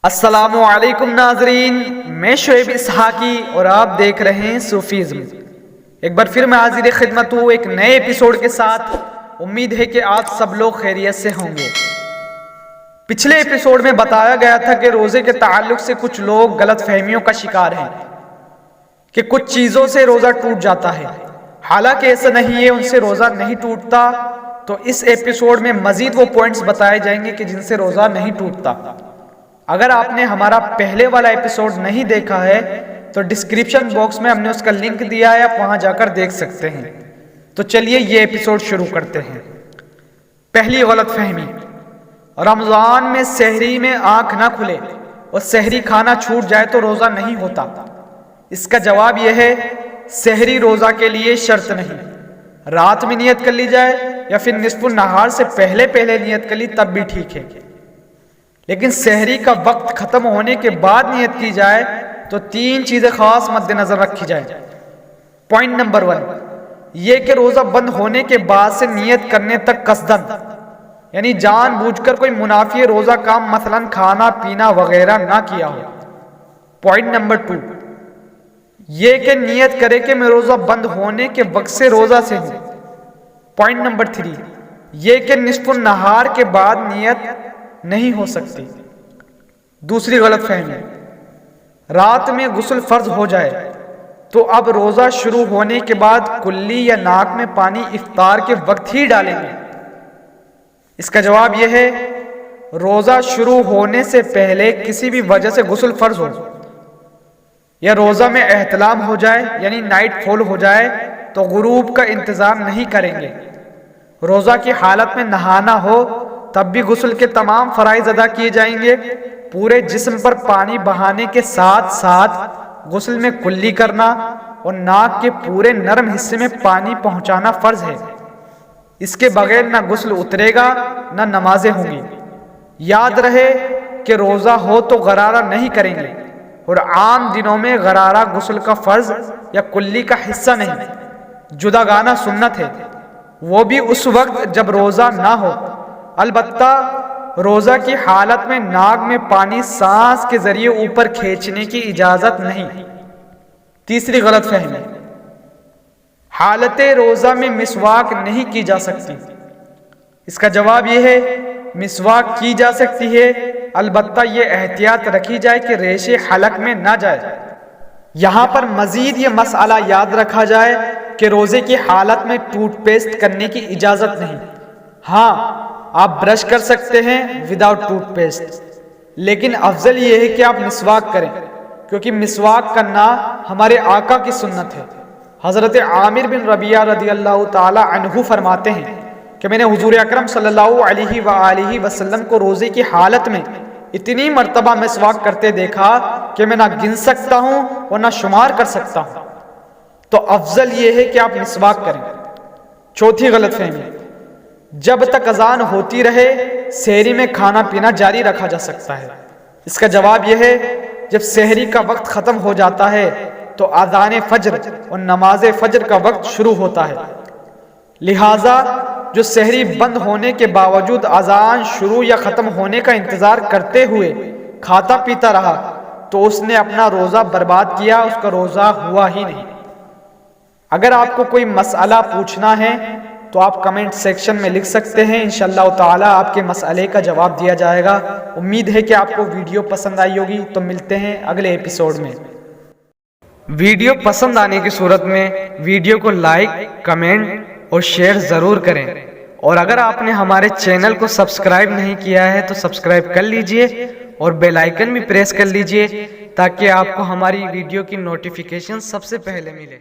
السلام علیکم ناظرین، میں شعیب اسحاقی اور آپ دیکھ رہے ہیں صوفیزم۔ ایک بار پھر میں حاضر خدمت ہوں ایک نئے ایپیسوڈ کے ساتھ۔ امید ہے کہ آپ سب لوگ خیریت سے ہوں گے۔ پچھلے ایپیسوڈ میں بتایا گیا تھا کہ روزے کے تعلق سے کچھ لوگ غلط فہمیوں کا شکار ہیں کہ کچھ چیزوں سے روزہ ٹوٹ جاتا ہے، حالانکہ ایسا نہیں ہے، ان سے روزہ نہیں ٹوٹتا۔ تو اس ایپیسوڈ میں مزید وہ پوائنٹس بتائے جائیں گے کہ جن سے روزہ نہیں ٹوٹتا۔ اگر آپ نے ہمارا پہلے والا ایپیسوڈ نہیں دیکھا ہے تو ڈسکرپشن باکس میں ہم نے اس کا لنک دیا ہے، آپ وہاں جا کر دیکھ سکتے ہیں۔ تو چلیے یہ ایپیسوڈ شروع کرتے ہیں۔ پہلی غلط فہمی، رمضان میں سحری میں آنکھ نہ کھلے اور سحری کھانا چھوٹ جائے تو روزہ نہیں ہوتا۔ اس کا جواب یہ ہے، سحری روزہ کے لیے شرط نہیں۔ رات میں نیت کر لی جائے یا پھر نصف النہار سے پہلے نیت کر لی تب بھی ٹھیک ہے، لیکن سحری کا وقت ختم ہونے کے بعد نیت کی جائے تو تین چیزیں خاص مد نظر رکھی جائے۔ پوائنٹ نمبر 1 یہ کہ روزہ بند ہونے کے بعد سے نیت کرنے تک قصدن، یعنی جان بوجھ کر کوئی منافی روزہ کام مثلا کھانا پینا وغیرہ نہ کیا ہو۔ پوائنٹ نمبر 2 یہ کہ نیت کرے کہ میں روزہ بند ہونے کے وقت سے روزہ سے ہوں۔ پوائنٹ نمبر 3 یہ کہ نصف النہار کے بعد نیت نہیں ہو سکتی۔ دوسری غلط فہمی، رات میں غسل فرض ہو جائے تو اب روزہ شروع ہونے کے بعد کلی یا ناک میں پانی افطار کے وقت ہی ڈالیں گے۔ اس کا جواب یہ ہے، روزہ شروع ہونے سے پہلے کسی بھی وجہ سے غسل فرض ہو یا روزہ میں احتلام ہو جائے یعنی نائٹ فال ہو جائے تو غروب کا انتظار نہیں کریں گے۔ روزہ کی حالت میں نہانا ہو تب بھی غسل کے تمام فرائض ادا کیے جائیں گے۔ پورے جسم پر پانی بہانے کے ساتھ ساتھ غسل میں کلی کرنا اور ناک کے پورے نرم حصے میں پانی پہنچانا فرض ہے۔ اس کے بغیر نہ غسل اترے گا نہ نمازیں ہوں گی۔ یاد رہے کہ روزہ ہو تو غرارہ نہیں کریں گے، اور عام دنوں میں غرارہ غسل کا فرض یا کلی کا حصہ نہیں، جداگانہ سنت ہے، وہ بھی اس وقت جب روزہ نہ ہو۔ البتہ روزہ کی حالت میں ناک میں پانی سانس کے ذریعے اوپر کھینچنے کی اجازت نہیں۔ تیسری غلط فہمی، حالت روزہ میں مسواک نہیں کی جا سکتی۔ اس کا جواب یہ ہے، مسواک کی جا سکتی ہے، البتہ یہ احتیاط رکھی جائے کہ ریشے حلق میں نہ جائے۔ یہاں پر مزید یہ مسئلہ یاد رکھا جائے کہ روزے کی حالت میں ٹوتھ پیسٹ کرنے کی اجازت نہیں۔ ہاں آپ برش کر سکتے ہیں وداؤٹ ٹوتھ پیسٹ، لیکن افضل یہ ہے کہ آپ مسواک کریں، کیونکہ مسواک کرنا ہمارے آقا کی سنت ہے۔ حضرت عامر بن ربیعہ رضی اللہ تعالی عنہ فرماتے ہیں کہ میں نے حضور اکرم صلی اللہ علیہ وآلہ وسلم کو روزے کی حالت میں اتنی مرتبہ مسواک کرتے دیکھا کہ میں نہ گن سکتا ہوں اور نہ شمار کر سکتا ہوں۔ تو افضل یہ ہے کہ آپ مسواک کریں۔ چوتھی غلط فہمی، جب تک اذان ہوتی رہے سحری میں کھانا پینا جاری رکھا جا سکتا ہے۔ اس کا جواب یہ ہے، جب سحری کا وقت ختم ہو جاتا ہے تو اذان فجر اور نماز فجر کا وقت شروع ہوتا ہے، لہٰذا جو سحری بند ہونے کے باوجود اذان شروع یا ختم ہونے کا انتظار کرتے ہوئے کھاتا پیتا رہا تو اس نے اپنا روزہ برباد کیا، اس کا روزہ ہوا ہی نہیں۔ اگر آپ کو کوئی مسئلہ پوچھنا ہے تو آپ کمنٹ سیکشن میں لکھ سکتے ہیں، انشاءاللہ تعالی آپ کے مسئلے کا جواب دیا جائے گا۔ امید ہے کہ آپ کو ویڈیو پسند آئی ہوگی، تو ملتے ہیں اگلے ایپیسوڈ میں۔ ویڈیو پسند آنے کی صورت میں ویڈیو کو لائک، کمنٹ اور شیئر ضرور کریں، اور اگر آپ نے ہمارے چینل کو سبسکرائب نہیں کیا ہے تو سبسکرائب کر لیجئے اور بیل آئیکن بھی پریس کر لیجئے تاکہ آپ کو ہماری ویڈیو کی نوٹیفیکیشن سب سے پہلے ملے۔